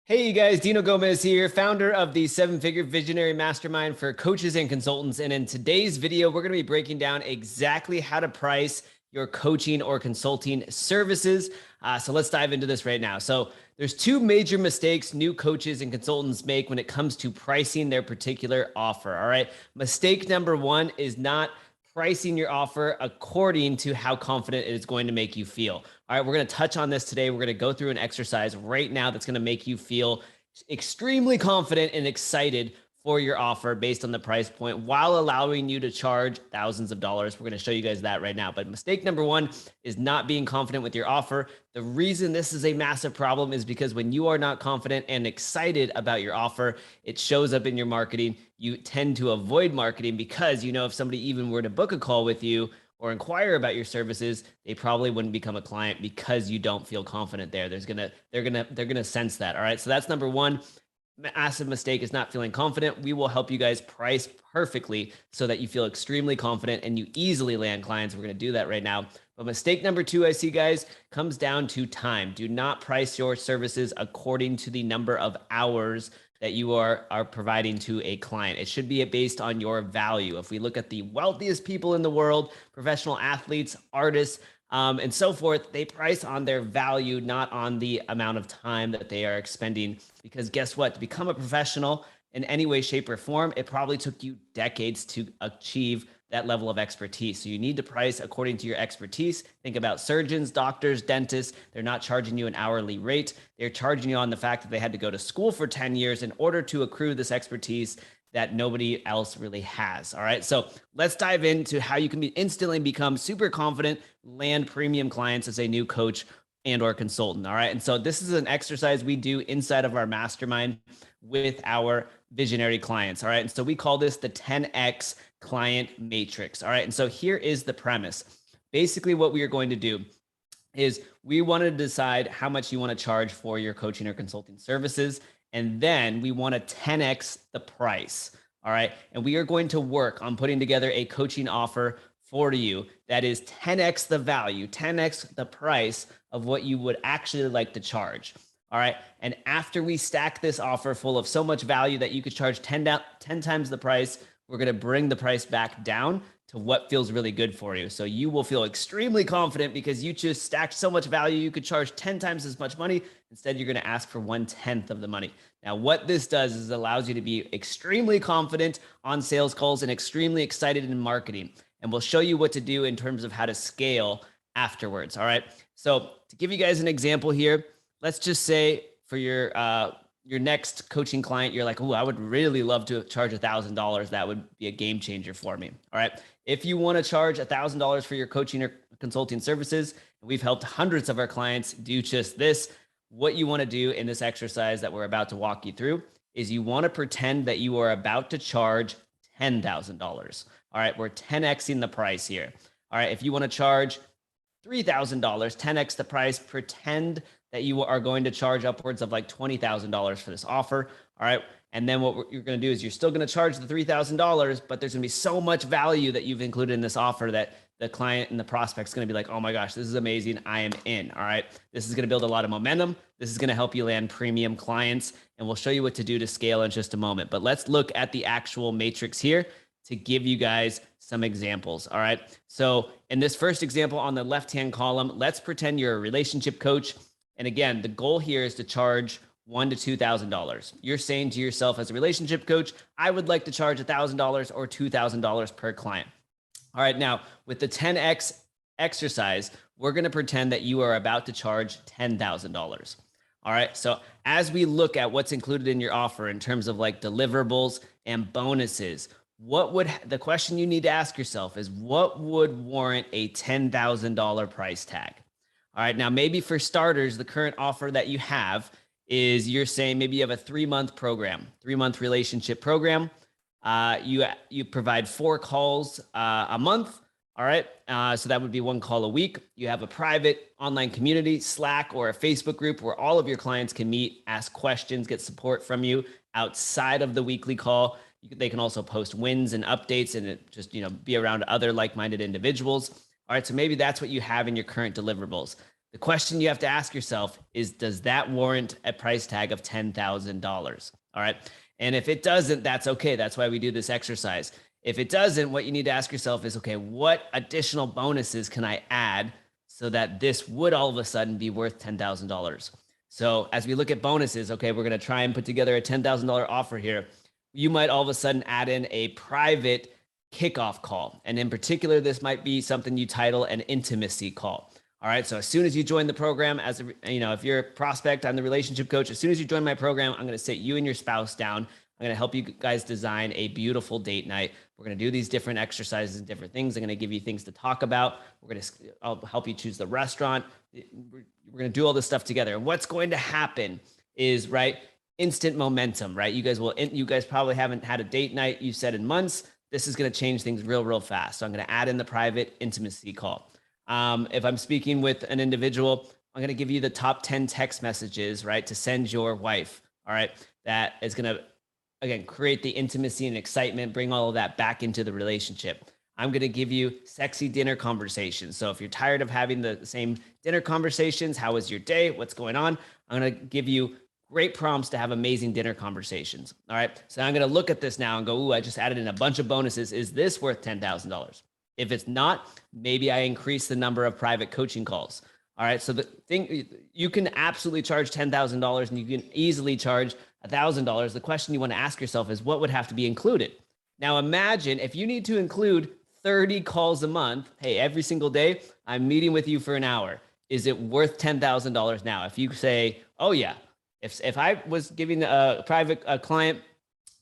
Hey, you guys, Dino Gomez here, founder of the Seven Figure Visionary Mastermind for coaches and consultants. And in today's video, we're going to be breaking down exactly how to price your coaching or consulting services. So let's dive into this right now. So there's two major mistakes new coaches and consultants make when it comes to pricing their particular offer. All right. Mistake number one is not pricing your offer according to how confident it is going to make you feel. All right, we're going to touch on this today. We're going to go through an exercise right now that's going to make you feel extremely confident and excited for your offer based on the price point while allowing you to charge thousands of dollars. We're going to show you guys that right now. But mistake number one is not being confident with your offer. The reason this is a massive problem is because when you are not confident and excited about your offer, it shows up in your marketing. You tend to avoid marketing because, you know, if somebody even were to book a call with you or inquire about your services, they probably wouldn't become a client because you don't feel confident there. They're gonna sense that. All right. So that's number one. Massive mistake is not feeling confident. We will help you guys price perfectly so that you feel extremely confident and you easily land clients. We're going to do that right now. But mistake number two, I see, guys, comes down to time. Do not price your services according to the number of hours that you are providing to a client. It should be based on your value. If we look at the wealthiest people in the world, professional athletes, artists, and so forth, they price on their value, not on the amount of time that they are expending. Because guess what? To become a professional in any way, shape, or form, it probably took you decades to achieve that level of expertise. So you need to price according to your expertise. Think about surgeons, doctors, dentists. They're not charging you an hourly rate. They're charging you on the fact that they had to go to school for 10 years in order to accrue this expertise that nobody else really has. All right. So let's dive into how you can instantly become super confident, land premium clients as a new coach and or consultant. All right. And so this is an exercise we do inside of our mastermind with our visionary clients. All right. And so we call this the 10X client matrix. All right. And so here is the premise. Basically, what we are going to do is we want to decide how much you want to charge for your coaching or consulting services. And then we want to 10X the price. All right. And we are going to work on putting together a coaching offer for you that is 10X the value, 10X the price of what you would actually like to charge. All right. And after we stack this offer full of so much value that you could charge 10 times the price, we're going to bring the price back down to what feels really good for you. So you will feel extremely confident because you just stacked so much value. You could charge 10 times as much money. Instead, you're going to ask for 1/10 of the money. Now, what this does is it allows you to be extremely confident on sales calls and extremely excited in marketing. And we'll show you what to do in terms of how to scale afterwards. All right. So to give you guys an example here, let's just say for your next coaching client, you're like, oh, I would really love to charge $1,000. That would be a game changer for me. All right. If you want to charge $1,000 for your coaching or consulting services, and we've helped hundreds of our clients do just this, what you want to do in this exercise that we're about to walk you through is you want to pretend that you are about to charge $10,000. All right. We're 10Xing the price here. All right. If you want to charge $3,000, 10X the price, pretend that you are going to charge upwards of like $20,000 for this offer. All right. And then what you're going to do is you're still going to charge the $3,000, but there's going to be so much value that you've included in this offer that the client and the prospect's going to be like, oh my gosh, this is amazing. I am in. All right. This is going to build a lot of momentum. This is going to help you land premium clients. And we'll show you what to do to scale in just a moment. But let's look at the actual matrix here to give you guys some examples. All right. So in this first example on the left-hand column, let's pretend you're a relationship coach. And again, the goal here is to charge $1,000 to $2,000. You're saying to yourself as a relationship coach, I would like to charge $1,000 or $2,000 per client. All right. Now with the 10X exercise, we're going to pretend that you are about to charge $10,000. All right. So as we look at what's included in your offer in terms of like deliverables and bonuses, the question you need to ask yourself is what would warrant a $10,000 price tag? All right. Now, maybe for starters, the current offer that you have is you're saying maybe you have a 3-month program, 3-month relationship program. You provide 4 calls a month. All right. So that would be 1 call a week. You have a private online community, Slack, or a Facebook group where all of your clients can meet, ask questions, get support from you outside of the weekly call. They can also post wins and updates and just, be around other like-minded individuals. All right. So maybe that's what you have in your current deliverables. The question you have to ask yourself is, does that warrant a price tag of $10,000? All right. And if it doesn't, that's okay. That's why we do this exercise. If it doesn't, what you need to ask yourself is, okay, what additional bonuses can I add so that this would all of a sudden be worth $10,000? So as we look at bonuses, okay, we're going to try and put together a $10,000 offer here. You might all of a sudden add in a private kickoff call. And in particular, this might be something you title an intimacy call. All right. So as soon as you join the program, if you're a prospect, I'm the relationship coach. As soon as you join my program, I'm going to sit you and your spouse down. I'm going to help you guys design a beautiful date night. We're going to do these different exercises and different things. I'm going to give you things to talk about. I'll help you choose the restaurant. We're going to do all this stuff together. And what's going to happen is, right, instant momentum, right? You guys probably haven't had a date night, you said, in months. This is going to change things real fast. So I'm going to add in the private intimacy call. If I'm speaking with an individual, I'm going to give you the top 10 text messages, right, to send your wife. All right. That is going to, again, create the intimacy and excitement, bring all of that back into the relationship. I'm going to give you sexy dinner conversations. So if you're tired of having the same dinner conversations, how was your day? What's going on? I'm going to give you great prompts to have amazing dinner conversations. All right. So I'm going to look at this now and go, ooh, I just added in a bunch of bonuses. Is this worth $10,000? If it's not, maybe I increase the number of private coaching calls. All right. So the thing, you can absolutely charge $10,000 and you can easily charge $1,000. The question you want to ask yourself is, what would have to be included? Now imagine if you need to include 30 calls a month. Hey, every single day I'm meeting with you for an hour. Is it worth $10,000 now? If you say, oh yeah, if I was giving a client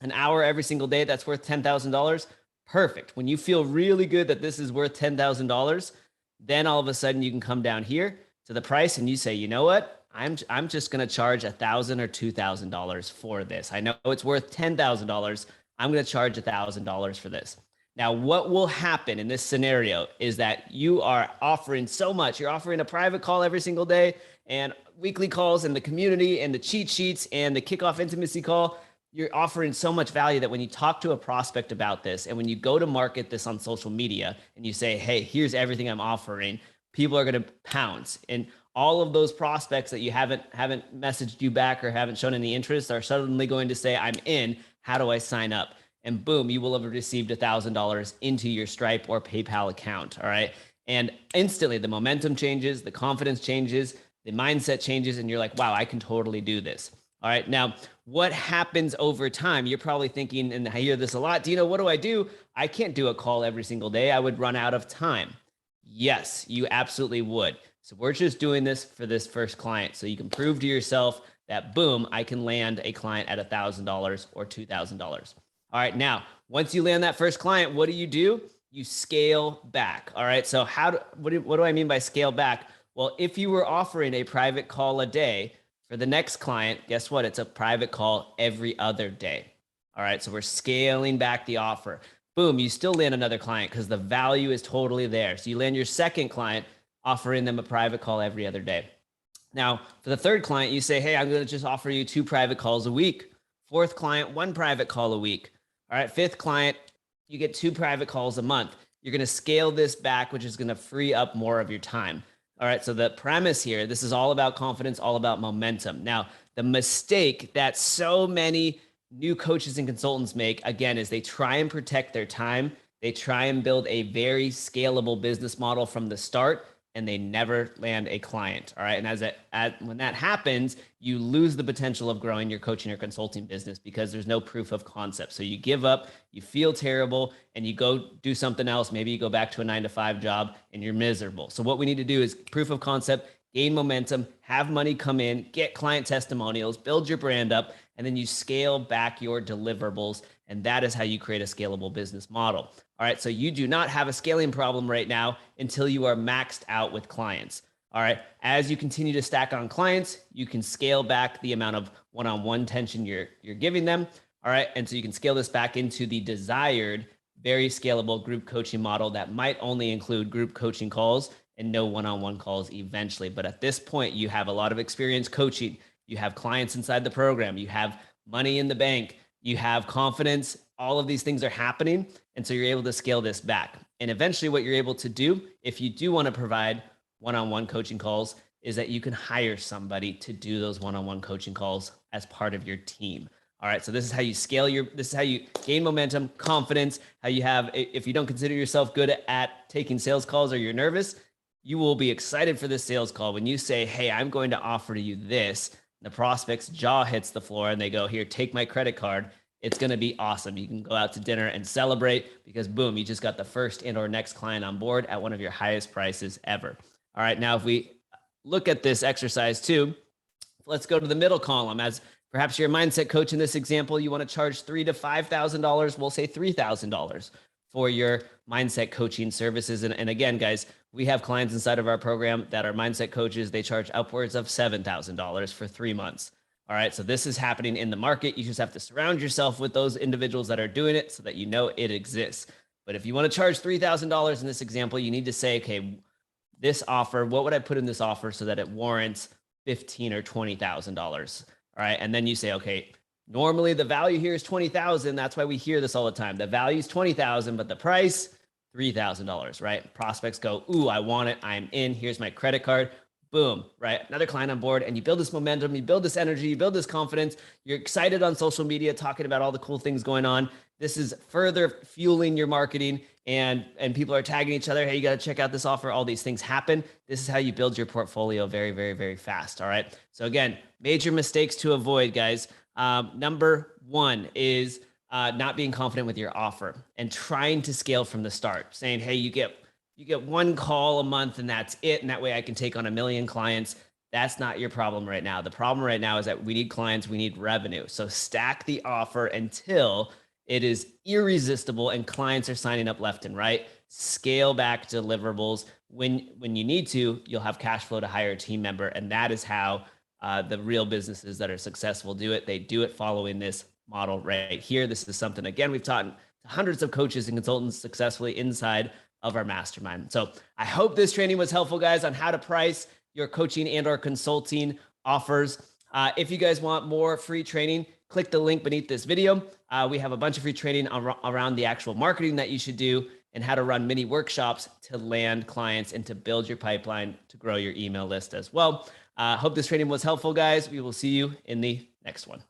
an hour every single day, that's worth $10,000. Perfect. When you feel really good that this is worth $10,000, then all of a sudden you can come down here to the price and you say, you know what? I'm just going to charge $1,000 or $2,000 for this. I know it's worth $10,000. I'm going to charge $1,000 for this. Now, what will happen in this scenario is that you are offering so much. You're offering a private call every single day and weekly calls and the community and the cheat sheets and the kickoff intimacy call. You're offering so much value that when you talk to a prospect about this and when you go to market this on social media and you say, hey, here's everything I'm offering, people are going to pounce. And all of those prospects that you haven't messaged you back or haven't shown any interest are suddenly going to say, I'm in. How do I sign up? And boom, you will have received $1,000 into your Stripe or PayPal account. All right. And instantly the momentum changes, the confidence changes, the mindset changes, and you're like, wow, I can totally do this. All right. Now, what happens over time? You're probably thinking, and I hear this a lot, Dino, what do? I can't do a call every single day. I would run out of time. Yes, you absolutely would. So we're just doing this for this first client. So you can prove to yourself that, boom, I can land a client at $1,000 or $2,000. All right. Now, once you land that first client, what do? You scale back. All right. So what do I mean by scale back? Well, if you were offering a private call a day for the next client, guess what? It's a private call every other day. All right. So we're scaling back the offer. Boom, you still land another client because the value is totally there. So you land your second client, offering them a private call every other day. Now, for the third client, you say, hey, I'm going to just offer you 2 private calls a week. Fourth client, 1 private call a week. All right. Fifth client, you get 2 private calls a month. You're going to scale this back, which is going to free up more of your time. All right. So the premise here, this is all about confidence, all about momentum. Now, the mistake that so many new coaches and consultants make, again, is they try and protect their time. They try and build a very scalable business model from the start, and they never land a client. All right. And when that happens, you lose the potential of growing your coaching or consulting business because there's no proof of concept. So you give up, you feel terrible, and you go do something else. Maybe you go back to a 9-to-5 job and you're miserable. So what we need to do is proof of concept, gain momentum, have money come in, get client testimonials, build your brand up, and then you scale back your deliverables. And that is how you create a scalable business model. All right. So you do not have a scaling problem right now until you are maxed out with clients. All right. As you continue to stack on clients, you can scale back the amount of one-on-one attention you're giving them. All right. And so you can scale this back into the desired, very scalable group coaching model that might only include group coaching calls and no one-on-one calls eventually. But at this point, you have a lot of experience coaching. You have clients inside the program. You have money in the bank. You have confidence. All of these things are happening. And so you're able to scale this back. And eventually what you're able to do, if you do want to provide one-on-one coaching calls, is that you can hire somebody to do those one-on-one coaching calls as part of your team. All right, so this is how you scale this is how you gain momentum, confidence, how you have, if you don't consider yourself good at taking sales calls or you're nervous, you will be excited for this sales call when you say, hey, I'm going to offer you this. The prospect's jaw hits the floor and they go, here, take my credit card. It's going to be awesome. You can go out to dinner and celebrate because boom, you just got the first and or next client on board at one of your highest prices ever. All right, now if we look at this exercise too, let's go to the middle column. As perhaps you're a mindset coach in this example, you want to charge $3,000 to $5,000. We'll say $3,000 for your mindset coaching services. And again, guys, we have clients inside of our program that are mindset coaches. They charge upwards of $7,000 for 3 months. All right, so this is happening in the market. You just have to surround yourself with those individuals that are doing it so that you know it exists. But if you want to charge $3,000 in this example, you need to say, okay, this offer, what would I put in this offer so that it warrants $15,000 or $20,000? All right, and then you say, okay, normally the value here is $20,000. That's why we hear this all the time. The value is $20,000, but the price, $3,000, right? Prospects go, ooh, I want it. I'm in. Here's my credit card. Boom, right? Another client on board, and you build this momentum, you build this energy, you build this confidence. You're excited on social media, talking about all the cool things going on. This is further fueling your marketing, and people are tagging each other. Hey, you got to check out this offer. All these things happen. This is how you build your portfolio very, very, very fast. All right. So again, major mistakes to avoid, guys. Number one is not being confident with your offer and trying to scale from the start, saying, hey, you get one call a month and that's it. And that way I can take on 1 million clients. That's not your problem right now. The problem right now is that we need clients, we need revenue. So stack the offer until it is irresistible and clients are signing up left and right. Scale back deliverables. When you need to, you'll have cash flow to hire a team member. And that is how the real businesses that are successful do it. They do it following this model right here. This is something, again, we've taught hundreds of coaches and consultants successfully inside of our mastermind. So I hope this training was helpful, guys, on how to price your coaching and or consulting offers. If you guys want more free training, click the link beneath this video. We have a bunch of free training around the actual marketing that you should do and how to run mini workshops to land clients and to build your pipeline to grow your email list as well. Hope this training was helpful, guys. We will see you in the next one.